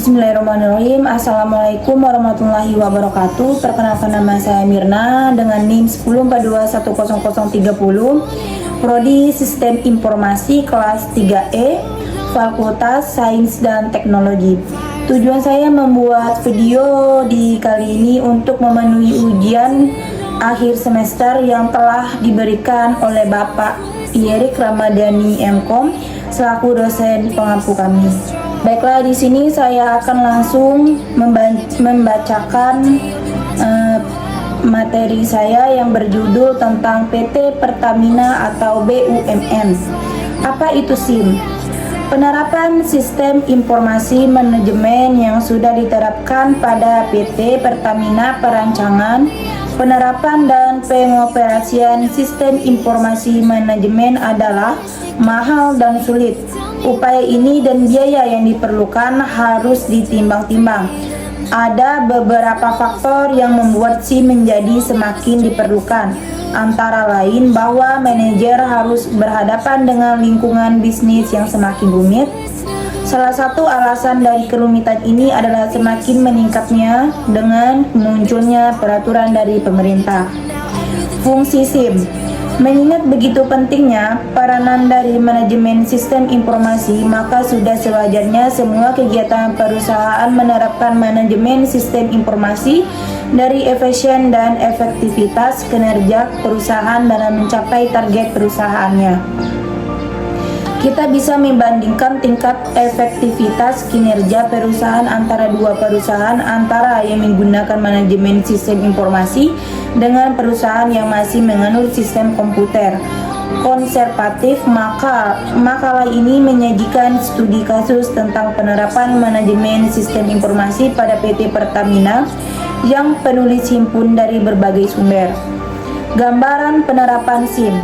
Bismillahirrahmanirrahim. Assalamualaikum warahmatullahi wabarakatuh. Perkenalkan, nama saya Mirna dengan NIM 1042100030, Prodi Sistem Informasi kelas 3E, Fakultas Sains dan Teknologi. Tujuan saya membuat video di kali ini untuk memenuhi ujian akhir semester yang telah diberikan oleh Bapak Yerik Ramadhani MKom selaku dosen pengampu kami. Baiklah, di sini saya akan langsung membacakan materi saya yang berjudul tentang PT Pertamina atau BUMN. Apa itu SIM? Penerapan sistem informasi manajemen yang sudah diterapkan pada PT Pertamina, perancangan, penerapan dan pengoperasian sistem informasi manajemen adalah mahal dan sulit. Upaya ini dan biaya yang diperlukan harus ditimbang-timbang. Ada beberapa faktor yang membuat SIM menjadi semakin diperlukan, antara lain bahwa manajer harus berhadapan dengan lingkungan bisnis yang semakin rumit. Salah satu alasan dari kerumitan ini adalah semakin meningkatnya dengan munculnya peraturan dari pemerintah. Fungsi SIM. Mengingat begitu pentingnya peranan dari manajemen sistem informasi, maka sudah sewajarnya semua kegiatan perusahaan menerapkan manajemen sistem informasi dari efisien dan efektivitas kinerja perusahaan dalam mencapai target perusahaannya. Kita bisa membandingkan tingkat efektivitas kinerja perusahaan antara dua perusahaan antara yang menggunakan manajemen sistem informasi dengan perusahaan yang masih menganut sistem komputer konservatif. Makalah ini menyajikan studi kasus tentang penerapan manajemen sistem informasi pada PT Pertamina yang penulis himpun dari berbagai sumber. Gambaran penerapan SIM.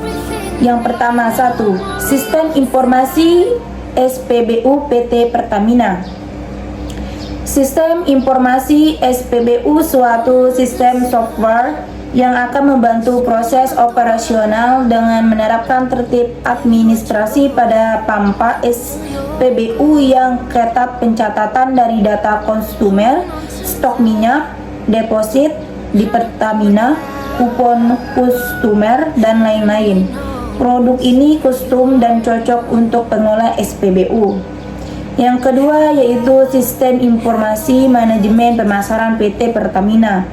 Yang pertama, 1. Sistem informasi SPBU PT Pertamina. Sistem informasi SPBU suatu sistem software yang akan membantu proses operasional dengan menerapkan tertib administrasi pada PAMPA SPBU yang ketat, pencatatan dari data konsumer, stok minyak, deposit di Pertamina, kupon customer, dan lain-lain. Produk ini custom dan cocok untuk pengelola SPBU. Yang kedua yaitu sistem informasi manajemen pemasaran PT Pertamina.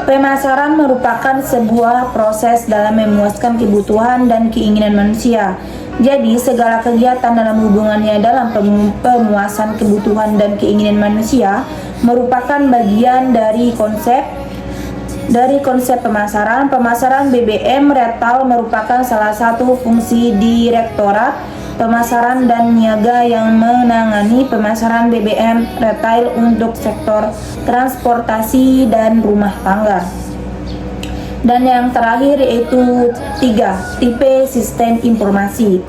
Pemasaran merupakan sebuah proses dalam memuaskan kebutuhan dan keinginan manusia. Jadi segala kegiatan dalam hubungannya dalam pemuasan kebutuhan dan keinginan manusia merupakan bagian dari konsep pemasaran. Pemasaran BBM Retail merupakan salah satu fungsi Direktorat Pemasaran dan Niaga yang menangani pemasaran BBM Retail untuk sektor transportasi dan rumah tangga. Dan yang terakhir yaitu 3. Tipe sistem informasi.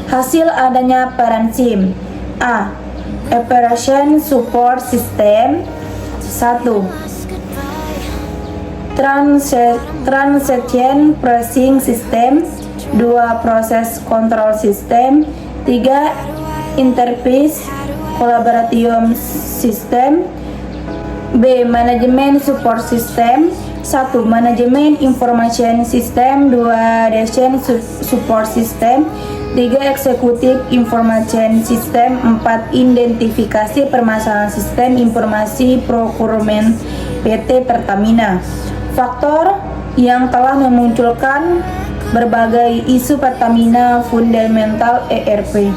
Hasil adanya peran SIM. A. Operation Support System. 1. Transaction Pricing System. 2. Proses Control System. 3. Interface Collaboration System. B. Management Support System. 1. Manajemen Information System. 2. Decision Support System. 3. Executive Information System. 4. Identifikasi permasalahan sistem informasi procurement PT Pertamina. Faktor yang telah memunculkan berbagai isu Pertamina fundamental ERP.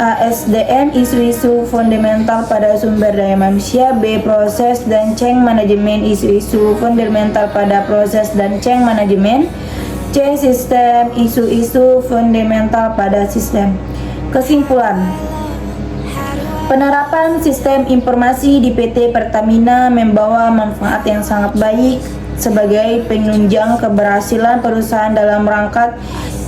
A. SDM, isu-isu fundamental pada sumber daya manusia. B. Proses dan chain manajemen, isu-isu fundamental pada proses dan chain manajemen. C. Sistem, isu-isu fundamental pada sistem. Kesimpulan. Penerapan sistem informasi di PT Pertamina membawa manfaat yang sangat baik sebagai penunjang keberhasilan perusahaan dalam rangka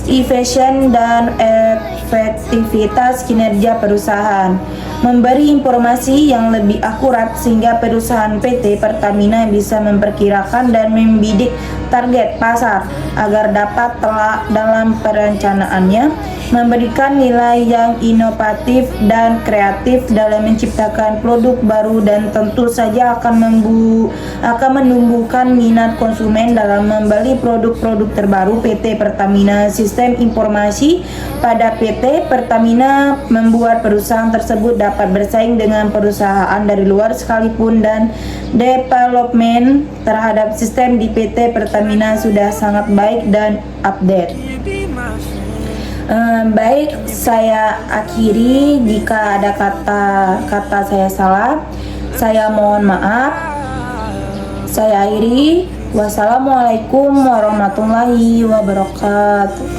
efisien dan efektivitas kinerja perusahaan, memberi informasi yang lebih akurat sehingga perusahaan PT Pertamina bisa memperkirakan dan membidik target pasar agar dapat telak dalam perencanaannya, memberikan nilai yang inovatif dan kreatif dalam menciptakan produk baru, dan tentu saja akan menumbuhkan minat konsumen dalam membeli produk-produk terbaru PT Pertamina. Sistem informasi pada PT Pertamina membuat perusahaan tersebut dapat bersaing dengan perusahaan dari luar sekalipun, dan development terhadap sistem di PT Pertamina sudah sangat baik dan update. Baik, saya akhiri. Jika ada kata-kata saya salah, saya mohon maaf. Saya akhiri. Wassalamualaikum warahmatullahi wabarakatuh.